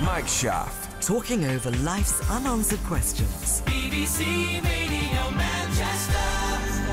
Mike Shaft. Talking over life's unanswered questions. BBC Radio Manchester.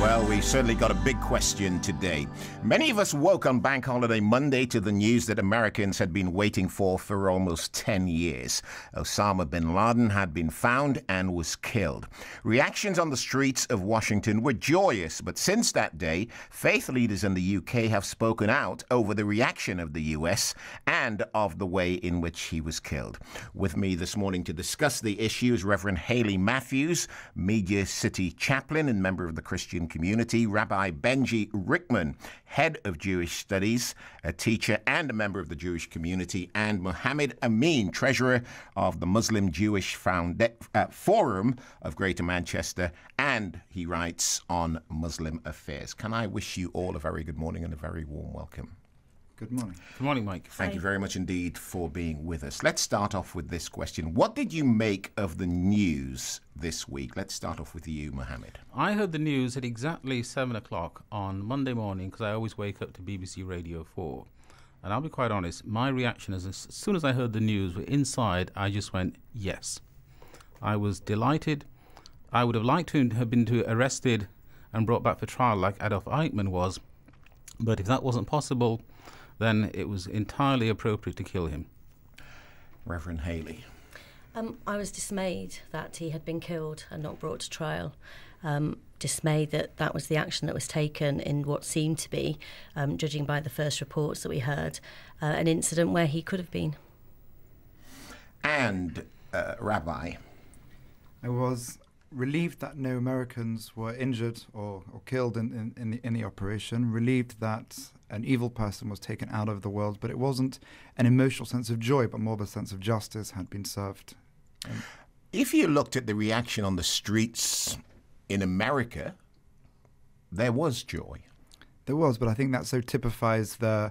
Well, we certainly got a big question today. Many of us woke on Bank Holiday Monday to the news that Americans had been waiting for almost 10 years. Osama Bin Laden had been found and was killed. Reactions on the streets of Washington were joyous, but since that day, faith leaders in the UK have spoken out over the reaction of the US and of the way in which he was killed. With me this morning to discuss the issue is Rev Hayley Matthews, Media City chaplain and member of the Christian community, Rabbi Benji Rickman, head of Jewish studies, a teacher and a member of the Jewish community, and Mohammed Amin, treasurer of the Muslim Jewish Forum of Greater Manchester, and he writes on Muslim affairs. Can I wish you all a very good morning and a very warm welcome? Good morning. Good morning, Mike. Thank you very much indeed for being with us. Let's start off with this question. What did you make of the news this week? Let's start off with you, Mohammed. I heard the news at exactly 7 o'clock on Monday morning because I always wake up to BBC Radio 4. And I'll be quite honest, my reaction is as soon as I heard the news inside, I just went, yes. I was delighted. I would have liked to have been arrested and brought back for trial like Adolf Eichmann was. But if that wasn't possible, then it was entirely appropriate to kill him. Reverend Hayley. I was dismayed that he had been killed and not brought to trial. Dismayed that that was the action that was taken in what seemed to be, judging by the first reports that we heard, an incident where he could have been. And Rabbi. I was relieved that no Americans were injured or killed in the operation, relieved that an evil person was taken out of the world, but it wasn't an emotional sense of joy, but more of a sense of justice had been served. If you looked at the reaction on the streets in America, there was joy. There was, but I think that so typifies the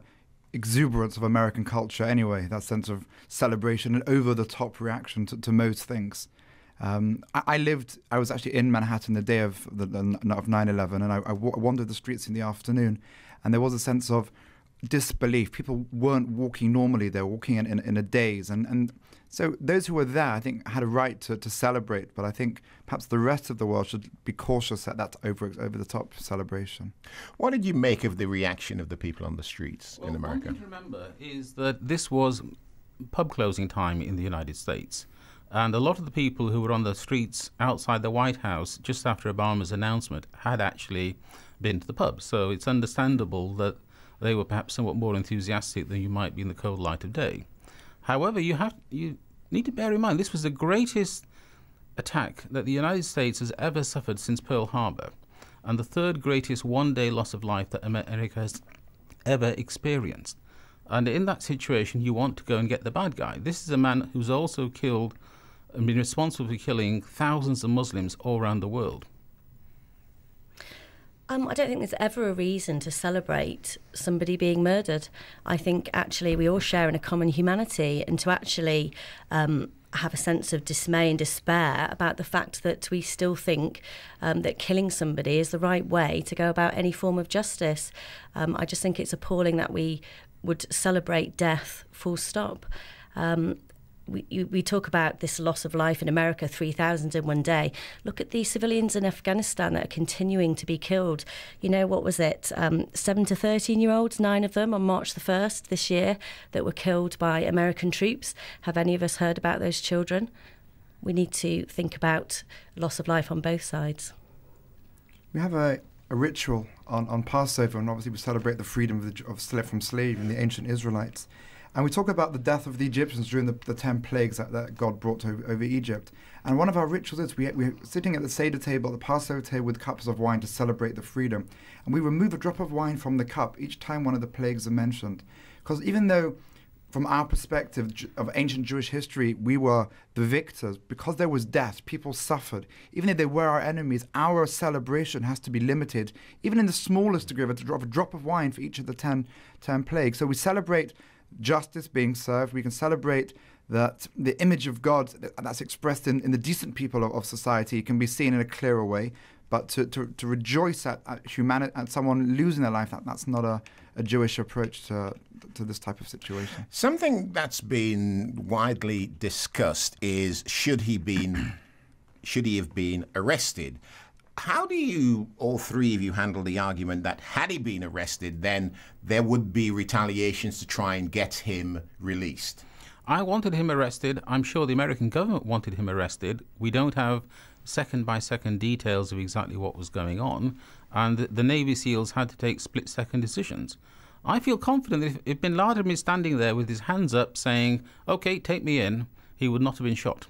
exuberance of American culture anyway, that sense of celebration and over-the-top reaction to most things. I was actually in Manhattan the day of 9/11, and I wandered the streets in the afternoon, and there was a sense of disbelief. People weren't walking normally, they were walking in a daze, and so those who were there, I think, had a right to celebrate, but I think perhaps the rest of the world should be cautious at that over-the-top celebration. What did you make of the reaction of the people on the streets in America? One thing to remember is that this was pub closing time in the United States. And a lot of the people who were on the streets outside the White House just after Obama's announcement had actually been to the pub. So it's understandable that they were perhaps somewhat more enthusiastic than you might be in the cold light of day. However, you need to bear in mind this was the greatest attack that the United States has ever suffered since Pearl Harbor, and the third greatest one-day loss of life that America has ever experienced. And in that situation, you want to go and get the bad guy. This is a man who's also killed and been responsible for killing thousands of Muslims all around the world. I don't think there's ever a reason to celebrate somebody being murdered. I think actually we all share in a common humanity, and to actually have a sense of dismay and despair about the fact that we still think that killing somebody is the right way to go about any form of justice. I just think it's appalling that we would celebrate death, full stop. We talk about this loss of life in America, 3,000 in one day. Look at the civilians in Afghanistan that are continuing to be killed. You know, what was it? 7 to 13-year-olds, 9 of them on March the 1st this year that were killed by American troops. Have any of us heard about those children? We need to think about loss of life on both sides. We have a ritual on Passover, and obviously we celebrate the freedom from slavery in the ancient Israelites. And we talk about the death of the Egyptians during the 10 plagues that God brought over Egypt. And one of our rituals is we're sitting at the Seder table, the Passover table, with cups of wine to celebrate the freedom. And we remove a drop of wine from the cup each time one of the plagues are mentioned. Because even though, from our perspective of ancient Jewish history, we were the victors, because there was death, people suffered. Even if they were our enemies, our celebration has to be limited, even in the smallest degree, of a drop of wine for each of the 10 plagues. So we celebrate justice being served. We can celebrate that the image of God that's expressed in the decent people of society can be seen in a clearer way. But to rejoice at humanity, at someone losing their life, that's not a a Jewish approach to this type of situation. Something that's been widely discussed is should he have been arrested? How do you, all three of you, handle the argument that had he been arrested, then there would be retaliations to try and get him released? I wanted him arrested. I'm sure the American government wanted him arrested. We don't have second-by-second details of exactly what was going on, and the Navy SEALs had to take split-second decisions. I feel confident that if Bin Laden is standing there with his hands up saying, OK, take me in, he would not have been shot.